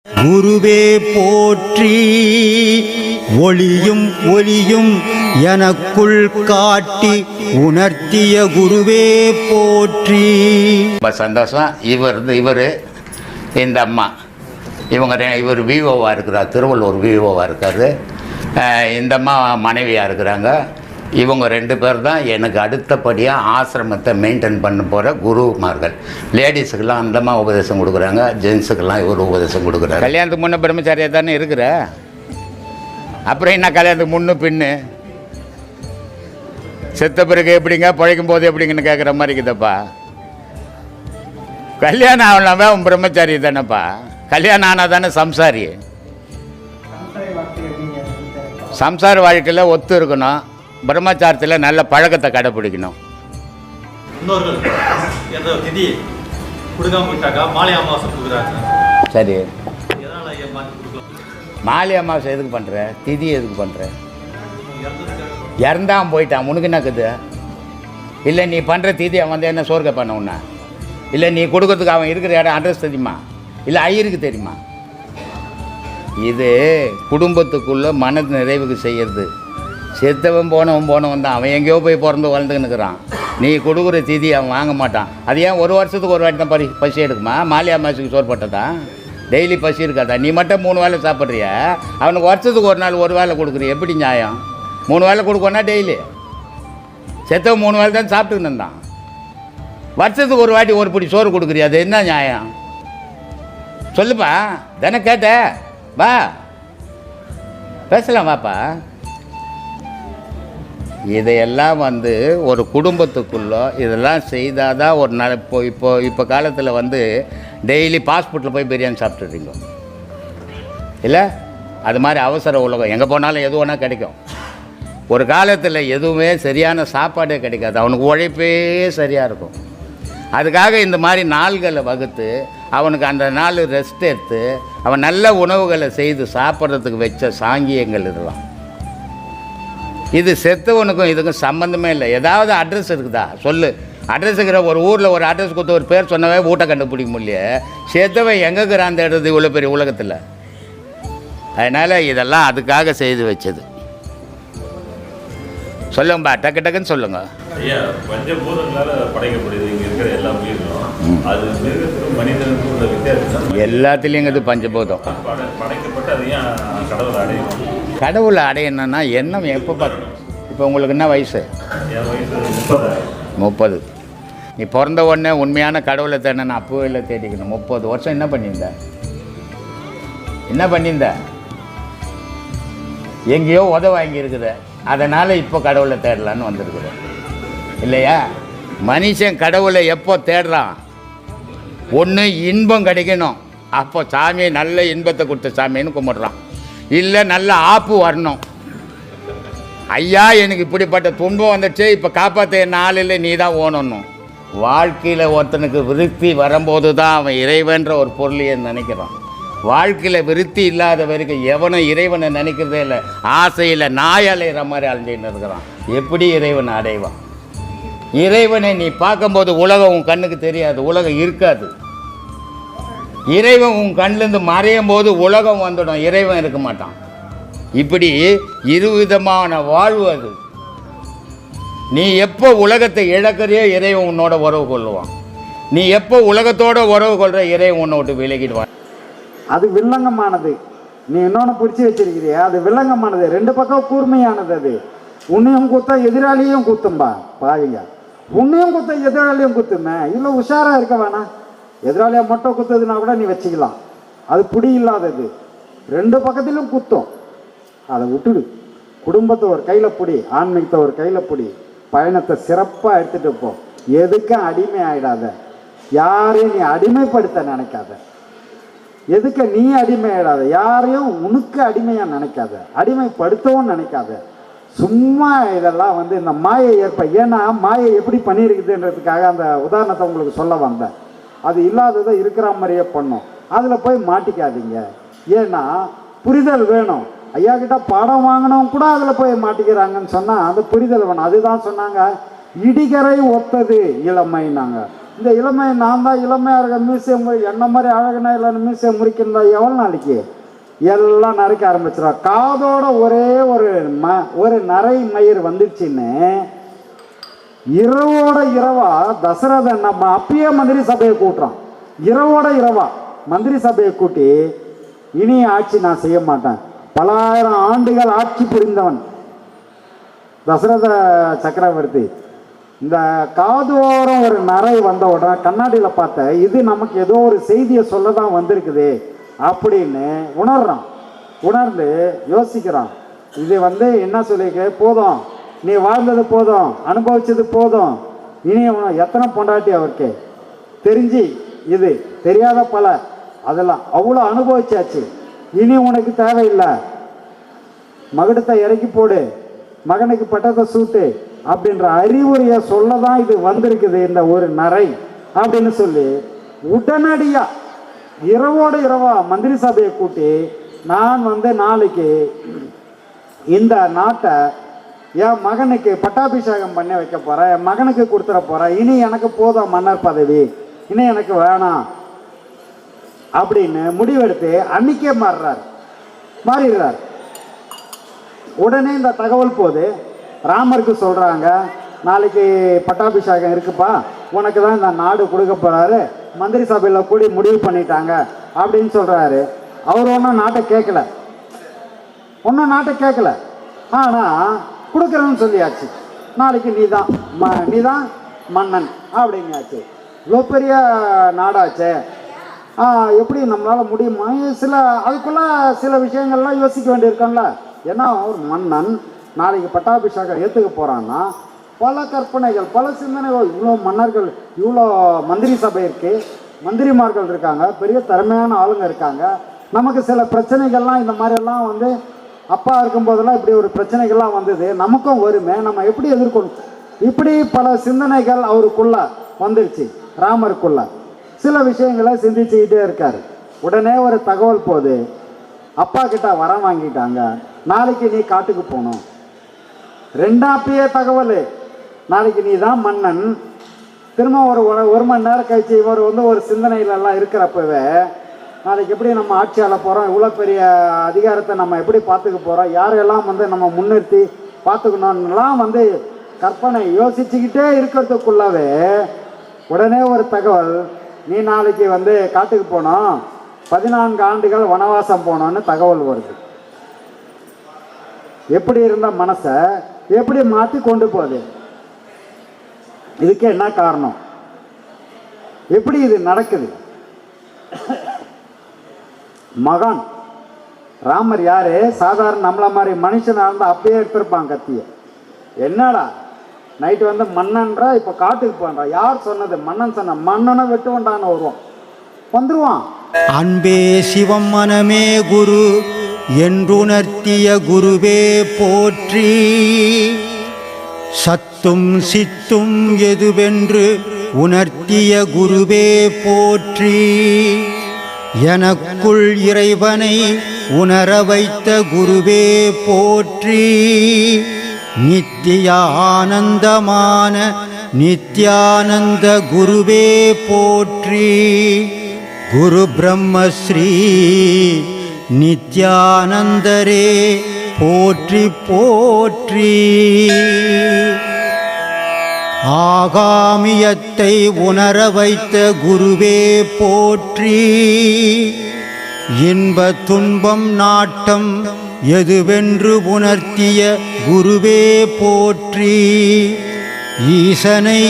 குருவே போற்றி ஒளியும் ஒளியும் எனக்குள் காட்டி உணர்த்திய குருவே போற்றி. ரொம்ப சந்தோஷம். இவர் இந்த அம்மா இவர் விஓவாக இருக்கிறார், திருவள்ளூர் விஓவாக இருக்கார். இந்த அம்மா மனைவியாக இருக்கிறாங்க. இவங்க 2 பேர் தான் எனக்கு அடுத்தபடியாக ஆசிரமத்தை மெயின்டைன் பண்ண போகிற குருமார்கள். லேடிஸுக்கெல்லாம் அந்தம்மா உபதேசம் கொடுக்குறாங்க, ஜென்ஸுக்கெல்லாம் இவர் உபதேசம் கொடுக்குறாரு. கல்யாணத்துக்கு முன்னே பிரம்மச்சாரியாக தானே இருக்கிற, அப்புறம் என்ன கல்யாணத்துக்கு முன்னு பின்னு செத்த பிறகு எப்படிங்க பழைக்கும் போது எப்படிங்கன்னு கேட்குற மாதிரி இருக்குதப்பா. கல்யாணம் ஆகலாமே அவன் பிரம்மச்சாரி தானேப்பா. கல்யாணம் ஆனால் தானே சம்சாரி. சம்சார வாழ்க்கையில் ஒத்து இருக்கணும், பிரம்மச்சாரத்தில் நல்ல பழக்கத்தை கடைப்பிடிக்கணும். சரி, மாலை அமாவாசை எதுக்கு பண்ணுற, திதி எதுக்கு பண்ணுற? இறந்தான் போயிட்டான், உனக்கு என்னக்குது? இல்லை நீ பண்ணுற திதி அவன் வந்து என்ன சோர்க்க பண்ண உன்ன? இல்லை நீ கொடுக்கறதுக்கு அவன் இருக்கிற இடம் அட்ரஸ் தெரியுமா? இல்லை ஐயருக்கு தெரியுமா? இது குடும்பத்துக்குள்ளே மன நிறைவுக்கு செய்கிறது. செத்தவன் போனவன் தான், அவன் எங்கேயோ போய் பிறந்து வளர்ந்துக்கின்னுக்குறான். நீ கொடுக்குற திதி அவன் வாங்க மாட்டான். அது ஏன் ஒரு வருஷத்துக்கு ஒரு வாட்டி தான் பசி எடுக்குமா? மாலை அமாவாசைக்கு சோறு போட்டதா? டெய்லி பசி இருக்காதா? நீ மட்டும் 3 வேளை சாப்பிட்றிய, அவனுக்கு வருஷத்துக்கு ஒரு நாள் 1 வேளை கொடுக்குறிய, எப்படி நியாயம்? 3 வேளை கொடுக்கணுன்னா டெய்லி செத்தவன் 3 வேளை தான் சாப்பிட்டுக்கின்னு இருந்தான். வருஷத்துக்கு ஒரு வாட்டி ஒரு பிடி சோறு கொடுக்குறியா, அது என்ன நியாயம் சொல்லுப்பா? தானே கேட்ட, வா பேசலாம், வாப்பா. இதையெல்லாம் வந்து ஒரு குடும்பத்துக்குள்ளே இதெல்லாம் செய்தால் தான் ஒரு நாள். இப்போ காலத்தில் வந்து டெய்லி பாஸ்போர்ட்டில் போய் பிரியாணி சாப்பிட்டுறீங்க இல்லை? அது மாதிரி அவசர உலகம், எங்கே போனாலும் எது வேணால் கிடைக்கும். ஒரு காலத்தில் எதுவுமே சரியான சாப்பாடே கிடைக்காது, அவனுக்கு உழைப்பே சரியாக இருக்கும். அதுக்காக இந்த மாதிரி நாள்களை வகுத்து அவனுக்கு அந்த நாள் ரெஸ்ட் எடுத்து அவன் நல்ல உணவுகளை செய்து சாப்பிட்றதுக்கு வச்ச சாங்கியங்கள் இதெல்லாம். இது செத்தவனுக்கும் இதுக்கும் சம்மந்தமே இல்லை. ஏதாவது அட்ரஸ் இருக்குதா சொல்லு? அட்ரஸ் இருக்கிற ஒரு ஊரில் ஒரு அட்ரஸ் கொடுத்து ஒரு பேர் சொன்னவே வீட்டை கண்டுபிடிக்க முடியல. செத்தவன் எங்கேக்கிறான் தேடுறது இவ்வளோ பெரிய உலகத்தில். அதனால் இதெல்லாம் அதுக்காக செய்து வச்சது. சொல்லுங்கப்பா, டக்கு டக்குன்னு சொல்லுங்க. எல்லாத்துலேயும் இது பஞ்சபூதம். கடவுளை அடையணும்னா என்ன? எப்போ பார்த்து இப்போ உங்களுக்கு என்ன வயசு? 30. நீ பிறந்த உடனே உண்மையான கடவுளை தேடணும், அப்போவே இல்லை தேடிக்கணும். 30 வருஷம் என்ன பண்ணியிருந்த? எங்கேயோ வாங்கி இருக்குது, அதனால் இப்போ கடவுளை தேடலான்னு வந்திருக்குது இல்லையா? மனுஷன் கடவுளை எப்போ தேடுறான்? ஒன்று இன்பம் கிடைக்கணும், அப்போ சாமியை நல்ல இன்பத்தை கொடுத்த சாமின்னு கும்பிட்றான். இல்லை நல்ல ஆப்பு வரணும், ஐயா எனக்கு இப்படிப்பட்ட துன்பம் வந்துடுச்சு, இப்போ காப்பாற்ற என்ன ஆள் இல்லை, நீ தான் ஓனணும். வாழ்க்கையில் ஒருத்தனுக்கு விருத்தி வரும்போது தான் அவன் இறைவன்ற ஒரு பொருளையே நினைக்கிறான். வாழ்க்கையில் விருத்தி இல்லாத வரைக்கும் எவனும் இறைவனை நினைக்கிறதே இல்லை. ஆசையில் நாய் அலைகிற மாதிரி அலைஞ்சின்னு இருக்கிறான். எப்படி இறைவனை அடைவான்? இறைவனை நீ பார்க்கும்போது உலகம் உன் கண்ணுக்கு தெரியாது, உலகம் இருக்காது. இறைவன் உன் கண்ணிலேருந்து மறையும் போது உலகம் வந்துடும், இறைவன் இருக்க மாட்டான். இப்படி இருவிதமான வாழ்வு அது. நீ எப்போ உலகத்தை இழக்கிறியோ இறைவன் உன்னோட உறவு கொள்ளுவான். நீ எப்போ உலகத்தோட உறவு கொள்கிற இறைவன் உன்னை விட்டு விலகிடுவான். அது வில்லங்கமானது. நீ இன்னொன்று பிடிச்சி வச்சிருக்கிறிய, அது வில்லங்கமானது. 2 பக்கம் கூர்மையானது. அது உன்னையும் குத்த எதிராளியும் குத்தும்பா பாருங்க. உன்னையும் குத்த எதிராளியும் குத்துமே. இவ்வளோ உஷாராக இருக்க வேணாம். எதிராளியாக மட்டும் குத்துதுன்னா கூட நீ வச்சுக்கலாம். அது பிடி இல்லாதது, 2 பக்கத்திலும் குத்தும். அதை விட்டுடு. குடும்பத்தை ஒரு கையில் பிடி, ஆன்மீகத்தை ஒரு கையில் பிடி. பயணத்தை சிறப்பாக எடுத்துகிட்டு போ. எதுக்கும் அடிமை ஆகிடாத. யாரையும் நீ அடிமைப்படுத்த நினைக்காத. எதுக்கு நீ அடிமை ஆகிடாத. யாரையும் உனக்கு அடிமையாக நினைக்காத, அடிமைப்படுத்தவும் நினைக்காத. சும்மா இதெல்லாம் வந்து இந்த மாயை ஏன்னா மாயை எப்படி பண்ணியிருக்குதுன்றதுக்காக அந்த உதாரணத்தை உங்களுக்கு சொல்ல வந்தேன். அது இல்லாததை இருக்கிற மாதிரியே பண்ணும். அதில் போய் மாட்டிக்காதீங்க. ஏன்னா புரிதல் வேணும். ஐயா கிட்ட பாடம் வாங்கினவங்க கூட அதில் போய் மாட்டிக்கிறாங்கன்னு சொன்னால் அந்த புரிதல் வேணும். அதுதான் சொன்னாங்க, இடிகரை ஒத்தது இளமைன்னாங்க. இந்த இளமை நான் தான் இளமையாக இருக்க மியூசியம் என்ன மாதிரி அழகுனா இல்லைன்னு மியூசியம் முறிக்கிறதா எவ்வளோ நாளைக்கு எல்லாம் நரைக்க ஆரம்பிச்சிடும். காதோட ஒரே ஒரு நரை மயிர் வந்துடுச்சின்னு இரவோட இரவா தசரதன் நம்ம அப்பயே மந்திரி சபையை கூட்டுறோம். இரவோட இரவா மந்திரி சபையை கூட்டி இனி ஆட்சி நான் செய்ய மாட்டேன், பல ஆயிரம் ஆண்டுகள் ஆட்சி புரிந்தவன் தசரத சக்கரவர்த்தி. இந்த காதோரம் ஒரு நரை வந்த உடனே கண்ணாடியில் பார்த்த இது நமக்கு ஏதோ ஒரு செய்தியை சொல்ல தான் வந்திருக்குது அப்படின்னு உணர்றான். உணர்ந்து யோசிக்கிறான். இது என்ன சொல்லிக்க, போதும் நீ வாழ்ந்தது போதும், அனுபவிச்சது போதும், இனி எத்தனை பொண்டாட்டி அவருக்கு தெரிஞ்சு இது தெரியாத பல அதெல்லாம் அவ்வளோ அனுபவிச்சாச்சு, இனி உனக்கு தேவையில்லை, மகுடத்தை இறக்கி போடு, மகனுக்கு பட்டத்தை சூட்டு அப்படின்ற அறிவுரையை சொல்ல தான் இது வந்திருக்குது இந்த ஒரு நரை அப்படின்னு சொல்லி உடனடியா இரவோடு இரவா மந்திரி சபையை கூட்டி நான் நாளைக்கு இந்த நாட்டை என் மகனுக்கு பட்டாபிஷேகம் பண்ணி வைக்க போகிறேன், என் மகனுக்கு கொடுத்துட போகிறேன், இனி எனக்கு போதும் மன்னர் பதவி, இனி எனக்கு வேணாம் அப்படின்னு முடிவெடுத்து அன்னைக்கே மாறிடுறார். உடனே இந்த தகவல் போது ராமருக்கு சொல்கிறாங்க, நாளைக்கு பட்டாபிஷேகம் இருக்குப்பா, உனக்கு தான் இந்த நாடு கொடுக்க போகிறாரு, மந்திரி சபையில் கூடி முடிவு பண்ணிட்டாங்க அப்படின்னு சொல்கிறாரு. அவர் ஒன்றும் நாட்டை கேட்கல, ஆனால் கொடுக்குறேன்னு சொல்லியாச்சு, நாளைக்கு நீ தான் மன்னன் அப்படின்னாச்சு. இவ்வளோ பெரிய நாடாச்சே, எப்படி நம்மளால் முடியுமா? அதுக்குள்ளே சில விஷயங்கள்லாம் யோசிக்க வேண்டியிருக்கோம்ல. ஏன்னா ஒரு மன்னன் நாளைக்கு பட்டாபிஷேகம் ஏற்றுக்க போகிறான்னா பல கற்பனைகள், பல சிந்தனைகள், இவ்வளோ மன்னர்கள், இவ்வளோ மந்திரி சபை இருக்குது, மந்திரிமார்கள் இருக்காங்க, பெரிய திறமையான ஆளுங்க இருக்காங்க, நமக்கு சில பிரச்சனைகள்லாம் இந்த மாதிரியெல்லாம் அப்பா இருக்கும்போதெல்லாம் இப்படி ஒரு பிரச்சனைகள்லாம் வந்தது, நமக்கும் வருமே, நம்ம எப்படி எதிர்கொள்ளும், இப்படி பல சிந்தனைகள் அவருக்குள்ள வந்துருச்சு. ராமருக்குள்ள சில விஷயங்களை சிந்திச்சுக்கிட்டே இருக்கார். உடனே ஒரு தகவல் போது, அப்பா கிட்ட வரம் வாங்கிட்டாங்க, நாளைக்கு நீ காட்டுக்கு போகணும். ரெண்டாப்பிய தகவல், நாளைக்கு நீ தான் மன்னன். திரும்ப ஒரு மணி நேரம் கழிச்சு இவர் ஒரு சிந்தனையிலெல்லாம் இருக்கிறப்பவே நாளைக்கு எப்படி நம்ம ஆட்சியாள போகிறோம், இவ்வளோ பெரிய அதிகாரத்தை நம்ம எப்படி பார்த்துக்க போகிறோம், யாரெல்லாம் நம்ம முன்னிறுத்தி பார்த்துக்கணும்லாம் கற்பனை யோசிச்சுக்கிட்டே இருக்கிறதுக்குள்ளவே உடனே ஒரு தகவல், நீ நாளைக்கு காட்டுக்கு போனோம், 14 ஆண்டுகள் வனவாசம் போனோன்னு தகவல் வருது. எப்படி இருந்த மனசை எப்படி மாற்றி கொண்டு போகுது? இதுக்கு என்ன காரணம்? எப்படி இது நடக்குது? மகான் ராமர் யாரு? சாதாரண நம்மள மாதிரி மனுஷனாக இருந்தால் அப்பயே எடுத்திருப்பான் கத்திய. என்னடா நைட்டு மன்னன்றா, இப்போ காட்டுக்கு போன்றா. யார் சொன்னது? மன்னன் சொன்ன. மன்னனை வெட்டு வண்டான்னு வந்துருவான். அன்பே சிவம் மனமே குரு என்றுணர்த்திய குருவே போற்றி. சத்தும் சித்தும் எதுவென்று உணர்த்திய குருவே போற்றி. எனக்குள் இறைவனை உணர வைத்த குருவே போற்றி. நித்திய ஆனந்தமான நித்யானந்த குருவே போற்றி. குரு பிரம்மஸ்ரீ நித்யானந்தரே போற்றி போற்றி. ஆகாமியத்தை உணர வைத்த குருவே போற்றி. இன்ப துன்பம் நாட்டம் எதுவென்று உணர்த்திய குருவே போற்றி. ஈசனை